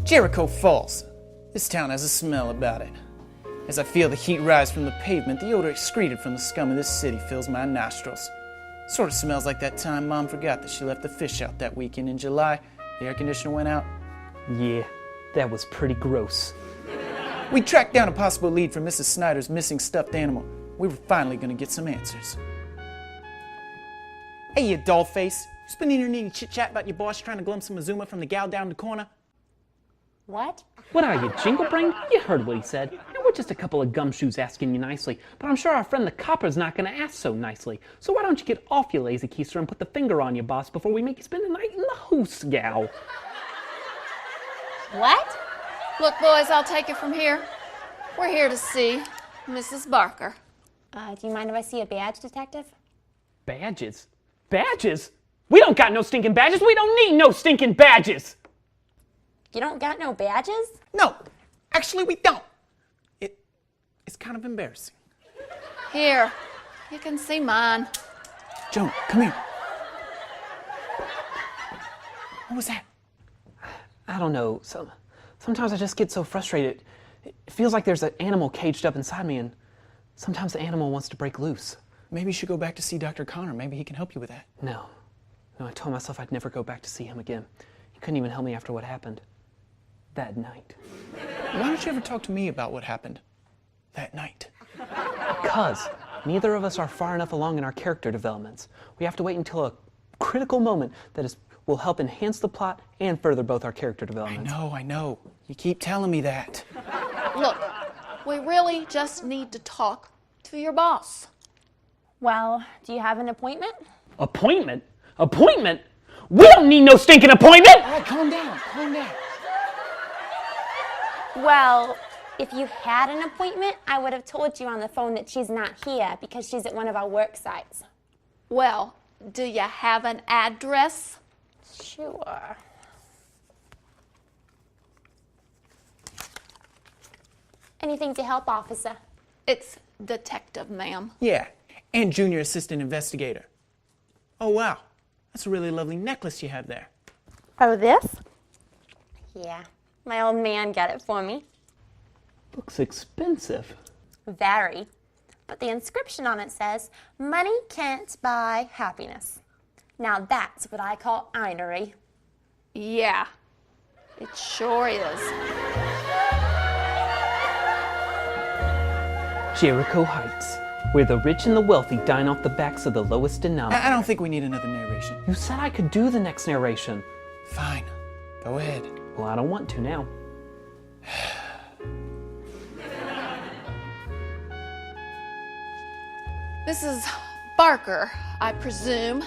Jericho Falls. This town has a smell about it. As I feel the heat rise from the pavement, the odor excreted from the scum of this city fills my nostrils. Sort of smells like that time Mom forgot that she left the fish out that weekend in July. The air conditioner went out. Yeah, that was pretty gross. We tracked down a possible lead for Mrs. Snyder's missing stuffed animal. We were finally going to get some answers. Hey, you dollface. You spending your needy chit-chat about your boss trying to glum some Azuma from the gal down the corner? What? What are you, jingle-brained? You heard what he said. We're just a couple of gumshoes asking you nicely, but I'm sure our friend the copper's not going to ask so nicely. So why don't you get off, you lazy keister, and put the finger on your boss before we make you spend the night in the hoose, gal. What? Look, boys, I'll take it from here. We're here to see Mrs. Barker. Do you mind if I see a badge, Detective? Badges? Badges? We don't got no stinking badges. We don't need no stinking badges. You don't got no badges? No, actually we don't. It's kind of embarrassing. Here, you can see mine. Joan, come here. What was that? I don't know. Sometimes I just get so frustrated. It feels like there's an animal caged up inside me, and sometimes the animal wants to break loose. Maybe you should go back to see Dr. Connor. Maybe he can help you with that. No, I told myself I'd never go back to see him again. He couldn't even help me after what happened that night. Why don't you ever talk to me about what happened that night? Because neither of us are far enough along in our character developments. We have to wait until a critical moment that will help enhance the plot and further both our character developments. I know. You keep telling me that. Look, we really just need to talk to your boss. Well, do you have an appointment? Appointment? Appointment? We don't need no stinking appointment! All right, calm down. Well, if you had an appointment, I would have told you on the phone that she's not here because she's at one of our work sites. Well, do you have an address? Sure. Anything to help, officer? It's Detective, ma'am. Yeah, and Junior Assistant Investigator. Oh, wow. That's a really lovely necklace you have there. Oh, this? Yeah, my old man got it for me. Looks expensive. Very. But the inscription on it says, "Money can't buy happiness." Now that's what I call einery. Yeah, it sure is. Jericho Heights, where the rich and the wealthy dine off the backs of the lowest denominator. I don't think we need another narration. You said I could do the next narration. Fine. Go ahead. Well, I don't want to now. Mrs. Barker, I presume.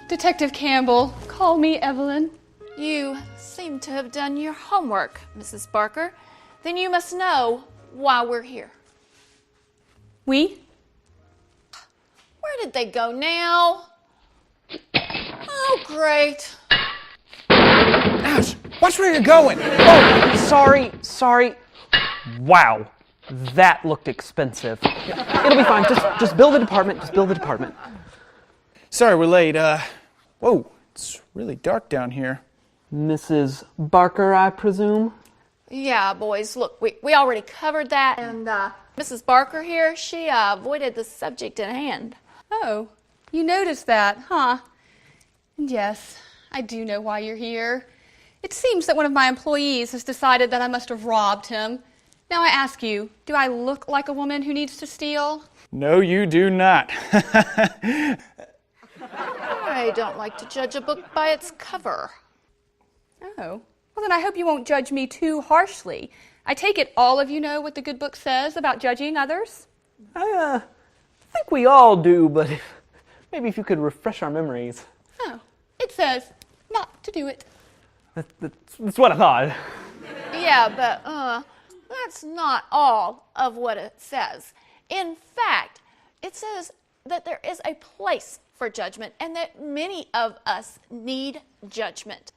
Detective Campbell, call me Evelyn. You seem to have done your homework, Mrs. Barker. Then you must know why we're here. We? Where did they go now? Oh, great. Ouch! Watch where you're going! Oh, sorry. Wow, that looked expensive. It'll be fine. Just build the department. Sorry we're late. Whoa, it's really dark down here. Mrs. Barker, I presume? Yeah, boys, look, we already covered that, and Mrs. Barker here, she avoided the subject at hand. Oh, you noticed that, huh? And yes, I do know why you're here. It seems that one of my employees has decided that I must have robbed him. Now I ask you, do I look like a woman who needs to steal? No, you do not. I don't like to judge a book by its cover. Oh, well then I hope you won't judge me too harshly. I take it all of you know what the good book says about judging others? I think we all do, but maybe if you could refresh our memories. Oh, it says not to do it. That's what I thought. Yeah, but that's not all of what it says. In fact, it says that there is a place for judgment and that many of us need judgment.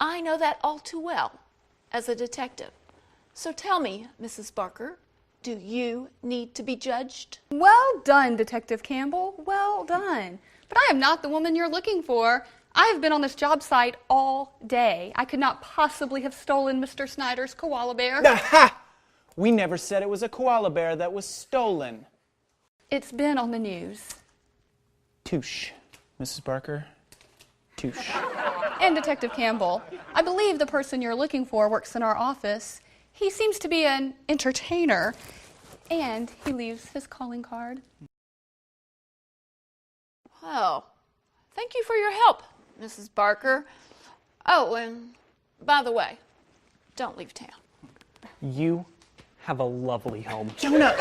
I know that all too well as a detective. So tell me, Mrs. Barker, do you need to be judged? Well done, Detective Campbell. Well done. But I am not the woman you're looking for. I have been on this job site all day. I could not possibly have stolen Mr. Snyder's koala bear. Aha! We never said it was a koala bear that was stolen. It's been on the news. Touche, Mrs. Barker. Touche. And Detective Campbell, I believe the person you're looking for works in our office. He seems to be an entertainer, and he leaves his calling card. Oh, thank you for your help, Mrs. Barker. Oh, and by the way, don't leave town. You have a lovely home. Jonah!